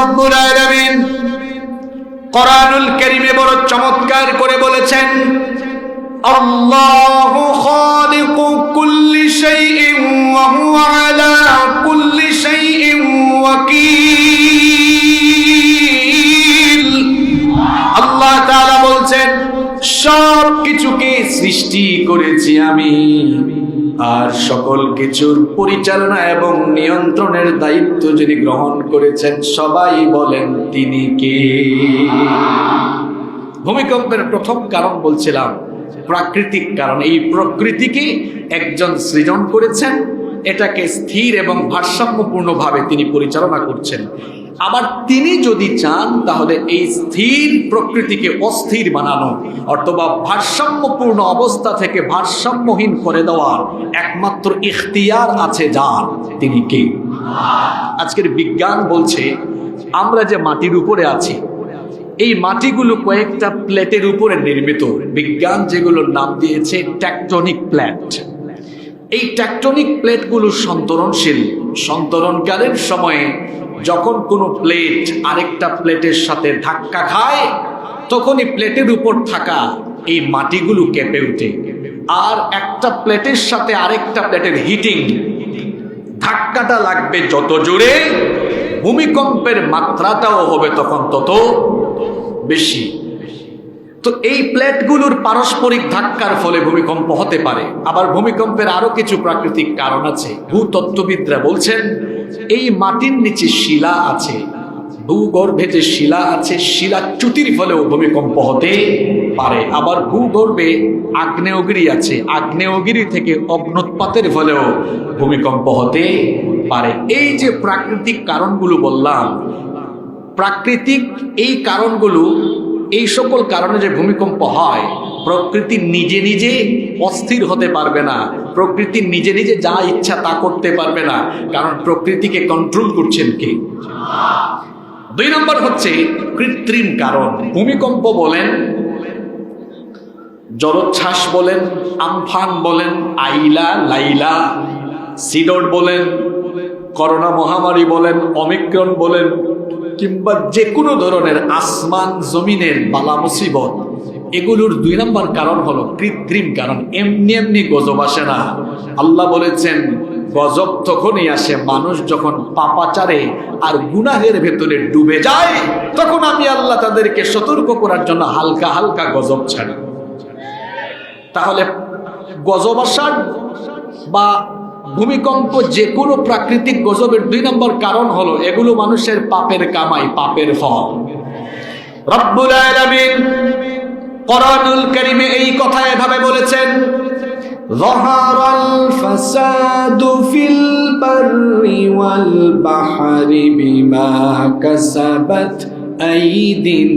রব্বুল আলামিন কোরআনুল কারীমে বড় চমৎকার করে বলেছেন, আল্লাহু খালিকু কুল্লি শাইইন ওয়া হুয়া আলা কুল্লি শাইইন ওয়াকিল। আল্লাহ তাআলা বলছেন, সব কিছুকে সৃষ্টি করেছি আমি, আর সকল কিছুর পরিচালনা এবং নিয়ন্ত্রণের দায়িত্ব যিনি গ্রহণ করেছেন সবাই বলেন তিনি কে? ভূমিকম্পের প্রথম কারণ বলছিলাম প্রাকৃতিক কারণ। এই প্রকৃতিকে একজন সৃজন করেছেন, এটাকে স্থির এবং ভারসাম্যপূর্ণভাবে তিনি পরিচালনা করছেন। আবার তিনি যদি চান তাহলে এই স্থির প্রকৃতিকে অস্থির বানানো অথবা ভারসাম্যপূর্ণ অবস্থা থেকে ভারসাম্যহীন করে দেওয়ার একমাত্র ইখতিয়ার আছে যার, তিনি কে? আজকের বিজ্ঞান বলছে আমরা যে মাটির উপরে আছি, এই মাটিগুলো কয়েকটা প্লেটের উপরে নির্মিত। বিজ্ঞান যেগুলোর নাম দিয়েছে টেকটনিক প্লেট। এই টেকটনিক প্লেটগুলো সন্তরণশীল। সন্তরণকালের সময়ে যখন কোনো প্লেট আরেকটা প্লেটের সাথে ধাক্কা খায়, তখনই প্লেটের উপর থাকা এই মাটিগুলো কেঁপে ওঠে। আর একটা প্লেটের সাথে আরেকটা প্লেটের হিটিং, ধাক্কাটা লাগবে যত জোরে, ভূমিকম্পের মাত্রাটাও হবে তখন তত বেশি। তো এই প্লেটগুলোর পারস্পরিক ধাক্কার ফলে ভূমিকম্প হতে পারে। আবার ভূমিকম্পের আরো কিছু প্রাকৃতিক কারণ আছে। ভূতত্ত্ববিদরা বলছেন এই মাটির নিচে শিলা আছে, ভূগর্ভে যে শিলা আছে, শিলাচ্যুতির ফলেও ভূমিকম্প হতে পারে। আবার ভূগর্ভে আগ্নেয়গিরি আছে, আগ্নেয়গিরি থেকে অগ্নুৎপাতের ফলেও ভূমিকম্প হতে পারে। এই যে প্রাকৃতিক কারণগুলো বললাম, প্রাকৃতিক এই কারণগুলো, এই সকল কারণে যে ভূমিকম্প হয়, প্রকৃতি নিজে নিজে অস্থির হতে পারবে না, প্রকৃতি নিজে নিজে যা ইচ্ছা তা করতে পারবে না, কারণ প্রকৃতিকে কন্ট্রোল করছেন কে? 2 নম্বর হচ্ছে কৃত্রিম কারণ। ভূমিকম্প বলেন, জলোচ্ছ্বাস বলেন, আমফান বলেন, আইলা লাইলা, সিডর বলেন, করোনা মহামারী বলেন, অমিক্রন বলেন, কিংবা যে কোনো ধরনের আসমান জমিনের বালা মুসিবত, এগুলোর 2 নম্বর কারণ হলো কৃত্রিম কারণ। এমনি এমনি গজব আসে না। আল্লাহ বলেছেন গজব তখনই আসে মানুষ যখন পাপাচারে আর গুনাহের ভেতরে ডুবে যায়, তখন আমি আল্লাহ তাদেরকে সতর্ক করার জন্য হালকা হালকা গজব ছাড়ি। তাহলে গজব আসার বা ভূমিকম্প যে কোনো প্রাকৃতিক গজবের 2 নম্বর কারণ হলো এগুলো মানুষের পাপের কামাই, পাপের ফল। রব্বুল আলামিন কোরআনুল কারীমে এই কথা এভাবে বলেছেন, যাহারাল ফাসাদু ফিল বাররি ওয়াল বাহরি বিমা কাসাবাত আইদিন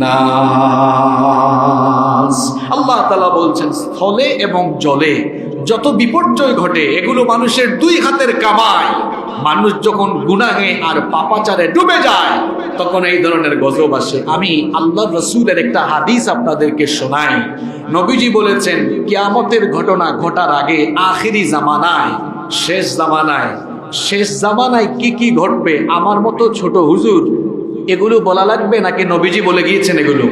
নাস। আল্লাহ তাআলা বলছেন স্থলে এবং জলে যত বিপর্যয় ঘটে এগুলো মানুষের 2 হাতের কামাই। মানুষ যখন গুনাহে আর পাপাচারে ডুবে যায় তখন এই ধরনের গজব আসে। আমি আল্লাহর রাসূলের একটা হাদিস আপনাদেরকে শোনাই। নবীজি বলেছেন কিয়ামতের ঘটনা ঘটার আগে আখিরি জামানায়, শেষ জামানায় কি কি ঘটবে আমার মতো ছোট হুজুর এগুলো বলা লাগবে নাকি নবীজি বলে গিয়েছেন? এগুলো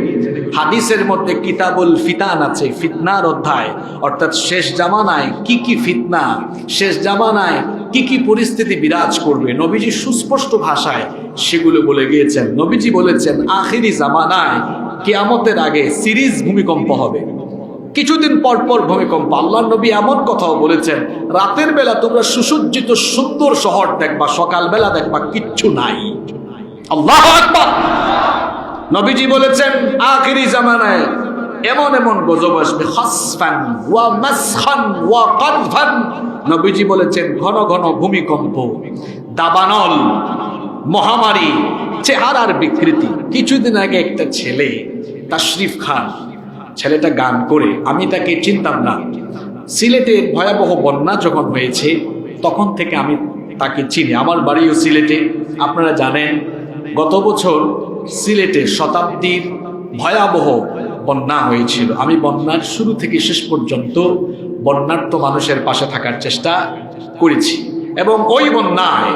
হাদিসের মধ্যে কিতাবুল ফিতান আছে, ফিতনার অধ্যায়, অর্থাৎ শেষ জামানায় কি কি ফিতনা, শেষ জামানায় কি কি পরিস্থিতি বিরাজ করবে, নবীজি সুস্পষ্ট ভাষায় সেগুলো বলে গিয়েছেন। নবীজি বলেছেন আখিরি জামানায় কিয়ামতের আগে সিরিজ ভূমিকম্প হবে, কিছুদিন পর পর ভূমিকম্প। আল্লাহর নবী এমন কথাও বলেছেন রাতের বেলা তোমরা সুসজ্জিত সুন্দর শহর দেখবা, সকালবেলা দেখবা কিচ্ছু নাই। আল্লাহু আকবার। নবীজি বলেছেন আখিরি জামানায় এমন এমন গজব আসবে, খাসফান ওয়া মাসখান ওয়া কাদফান। নবীজি বলেছেন ঘন ঘন ভূমিকম্প, দাবানল, মহামারী, চেহারার বিকৃতি। কিছুদিন আগে একটা ছেলে তাশরিফ খান, ছেলেটা গান করে, আমি তাকে চিনতাম না। সিলেটে ভয়াবহ বন্যা যখন হয়েছে তখন থেকে আমি তাকে চিনি, আমার বাড়িও সিলেটে। আপনারা জানেন গত বছর সিলেটে শতাব্দীর ভয়াবহ বন্যা হয়েছিল। আমি বন্যার শুরু থেকে শেষ পর্যন্ত বন্যার্ত মানুষের পাশে থাকার চেষ্টা করেছি এবং ওই বন্যায়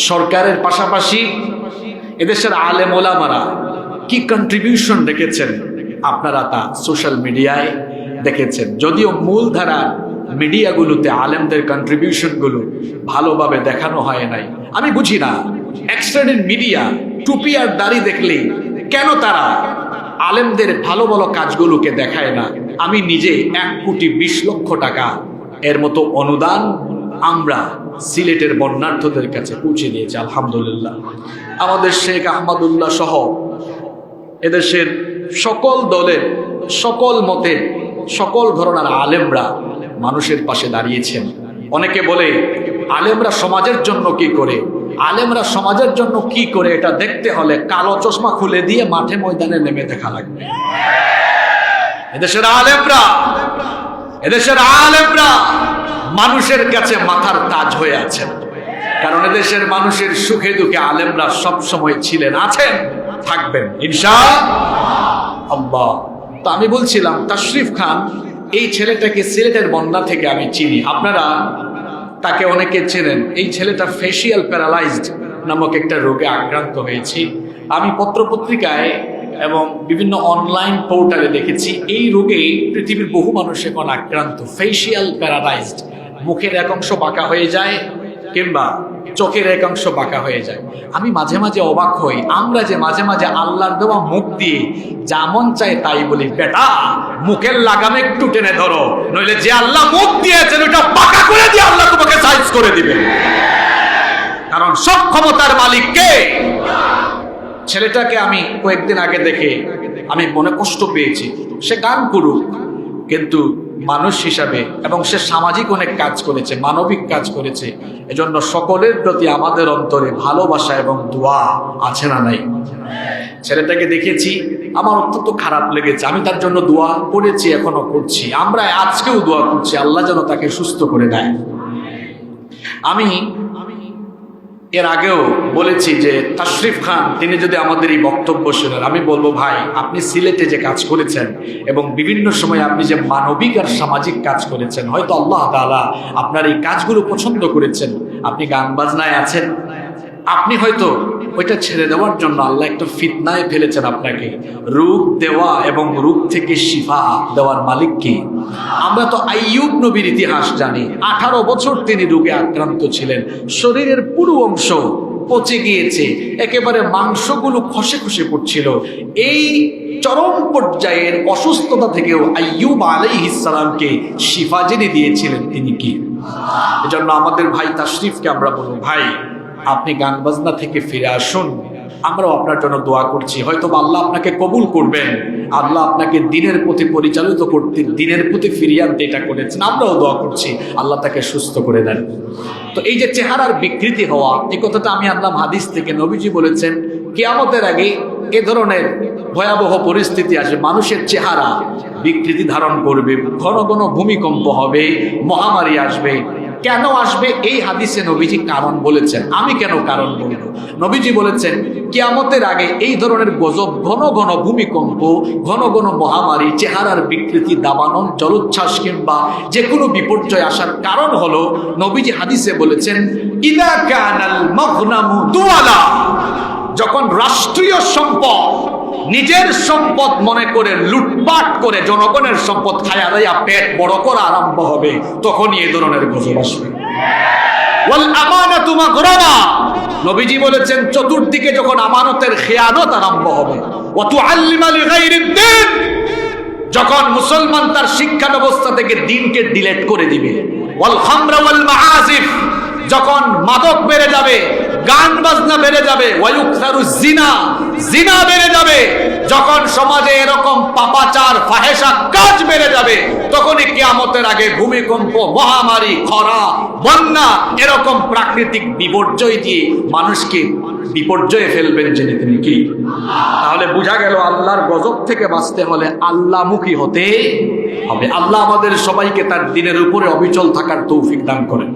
সরকারের পাশাপাশি এদেশের আলেম ওলামারা কি কন্ট্রিবিউশন রেখেছেন আপনারা তা সোশ্যাল মিডিয়ায় দেখেছেন। যদিও মূলধারা মিডিয়াগুলোতে আলেমদের কন্ট্রিবিউশনগুলো ভালোভাবে দেখানো হয় নাই। আমি বুঝি না এক শ্রেণীর মিডিয়া টুপি আর দাড়ি দেখলেই কেন তারা আলেমদের ভালো ভালো কাজগুলোকে দেখায় না। আমি নিজে 1,20,00,000 টাকা এর মতো অনুদান আমরা সিলেটের বন্যার্থদের কাছে পৌঁছে দিয়েছি আলহামদুলিল্লাহ। আমাদের শেখ আহমদুল্লাহ সহ এদেশের সকল দলের, সকল মতের, সকল ধরনের আলেমরা মানুষের পাশে দাঁড়িয়েছেন। অনেকে বলে আলেমরা সমাজের জন্য কি করে, আলেমরা সমাজের জন্য কি করে এটা দেখতে হলে কালো চশমা খুলে দিয়ে মাঠে ময়দানে নেমে দেখা লাগবে। এদেশের আলেমরা মানুষের কাছে মাথার তাজ হয়ে আছেন, কারণ এদেশের মানুষের সুখে দুঃখে আলেমরা সব সময় ছিলেন, আছেন, থাকবেন ইনশাআল্লাহ। তো আমি বলছিলাম তাশরিফ খান, এই ছেলেটাকে সিলেটের বন্যা থেকে আমি চিনি, আপনারা তাকে অনেকে চেনেন। এই ছেলেটা ফেসিয়াল প্যারালাইজড নামক একটা রোগে আক্রান্ত হয়েছে। আমি পত্রপত্রিকায় এবং বিভিন্ন অনলাইন পোর্টালে দেখেছি এই রোগে পৃথিবীর বহু মানুষ এখন আক্রান্ত। ফেসিয়াল প্যারালাইজড, মুখের এক অংশ বাঁকা হয়ে যায় কিংবা চোখের এক অংশ বাঁকা হয়ে যায়। আমি মাঝে মাঝে অবাক হই, আমরা যে মাঝে মাঝে আল্লাহর দেওয়া মুখ দিয়ে যা মন চায় তাই বলি, বেটা মুখের লাগাম একটু টেনে ধরো, নইলে যে আল্লাহ মুখ দিয়েছেন ওটা বাঁকা করে দিয়ে আল্লাহ তোমাকে সাইজ করে দিবে, কারণ সব ক্ষমতার মালিক কে? ছেলেটাকে আমি কয়েকদিন আগে দেখে আমি মনে কষ্ট পেয়েছি। সে গান করুক, কিন্তু মানুষ হিসাবে, এবং সে সামাজিক অনেক কাজ করেছে, মানবিক কাজ করেছে। এজন্য সকলের প্রতি আমাদের অন্তরে ভালোবাসা এবং দোয়া আছে না নাই? ছেলেটাকে দেখেছি, আমার অত্যন্ত খারাপ লেগেছে। আমি তার জন্য দোয়া করেছি, এখনো করছি। আমরা আজকেও দোয়া করছি আল্লাহ যেন তাকে সুস্থ করে দেয়। আমি এর আগেও বলেছি যে তাশরিফ খান তিনি যদি আমাদের এই বক্তব্য শোনেন, আমি বলবো ভাই আপনি সিলেটে যে কাজ করেছেন এবং বিভিন্ন সময় আপনি যে মানবিক আর সামাজিক কাজ করেছেন, হয়তো আল্লাহ তাআলা আপনার এই কাজগুলো পছন্দ করেছেন। আপনি গান বাজনায় আছেন, আপনি হয়তো ওইটা ছেড়ে দেওয়ার জন্য আল্লাহ একটা ফিতনায় ফেলেছেন আপনাকে। রোগ দেওয়া এবং রোগ থেকে শিফা দেওয়ার মালিক কে? আমরা তো আইয়ুব নবীর ইতিহাস জানি। 18 বছর তিনি রোগে আক্রান্ত ছিলেন, শরীরের পুরো অংশ পচে গিয়েছে, একেবারে মাংসগুলো খসে খসে পড়ছিল। এই চরম পর্যায়ের অসুস্থতা থেকেও আইয়ুব আলাইহিস সালামকে শিফা যিনি দিয়েছিলেন তিনি কি? এজন্য আমাদের ভাই তাশরিফকে আমরা বলবো, ভাই আপনি গান বাজনা থেকে ফিরে আসুন, আমরাও আপনার জন্য দোয়া করছি। হয়তো আল্লাহ আপনাকে কবুল করবেন, আল্লাহ আপনাকে দিনের প্রতি পরিচালিত করতে, দিনের প্রতি ফিরিয়ে আনতে এটা করেছেন। আমরাও দোয়া করছি আল্লাহ তাকে সুস্থ করে দেন। তো এই যে চেহারার বিকৃতি হওয়া, এই কথাটা আমি আনলাম হাদিস থেকে। নবীজি বলেছেন কিয়ামতের আগে এ ধরনের ভয়াবহ পরিস্থিতি আসবে, মানুষের চেহারা বিকৃতি ধারণ করবে, ঘন ঘন ভূমিকম্প হবে, মহামারী আসবে। কেন আসবে? এই হাদিসে নবীজি কারণ বলেছেন। আমি কেন কারণ বলবো? নবীজি বলেছেন কিয়ামতের আগে এই ধরনের গজব, ঘন ঘন ভূমিকম্প, ঘন ঘন মহামারী, চেহারার বিকৃতি, দাবানল, জলোচ্ছ্বাস কিংবা যে কোনো বিপর্যয় আসার কারণ হলো, নবীজি হাদিসে বলেছেন ইদা কানাল মাগনামু দুআলা, যখন রাষ্ট্রীয় সম্পদ নিজের সম্পদ মনে করে লুটপাট করে জনগণের সম্পদ খায়া দেয়া পেট বড় করা আরম্ভ হবে, তখনই এই ধরনের গজব আসবে। ওয়াল আমানাতু মাগরামা, নবীজি বলেছেন চতুর্দিকে যখন আমানতের খেয়ানত আরম্ভ হবে। ওয়া তুআল্লিমা লিগাইরিদ দ্বীন, যখন মুসলমান তার শিক্ষা ব্যবস্থা থেকে দ্বীনকে ডিলিট করে দিবে। ওয়াল খামরা ওয়াল মাআজিফ, যখন মাদক বেড়ে যাবে, গান বাজনা বেড়ে যাবে। ওয়ায়ুকসারু জিনা, জিনা বেড়ে যাবে। যখন সমাজে এরকম পাপাচার, ফাহেশা কাজ বেড়ে যাবে, তখনই কিয়ামতের আগে ভূমিকম্প, মহামারী, খরা, বন্যা, এরকম প্রাকৃতিক বিপর্যয় দিয়ে মানুষকে বিপর্যয়ে ফেলবেন যিনি, তিনি কি? তাহলে বোঝা গেল আল্লাহর গজব থেকে বাঁচতে হলে আল্লাহমুখী হতে হবে। আল্লাহ আমাদের সবাইকে তার দ্বীনের উপরে অবিচল থাকার তৌফিক দান করেন।